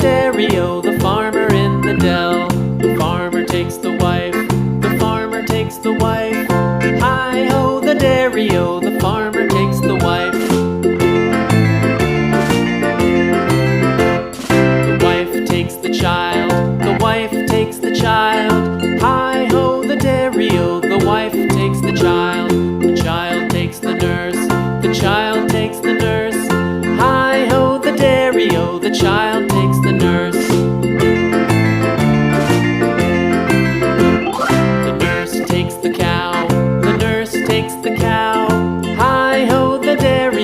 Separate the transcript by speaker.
Speaker 1: dairy-o, the farmer in the dell. The farmer takes the wife, the farmer takes the wife. Hi-ho, the dairy-o, the farmer takes the wife. The wife takes the child, the wife takes the child. Hi-ho, the dairy-o, the wife takes the child. The child takes the nurse, the child takes the nurse. Hi-ho, the dairy-o, the child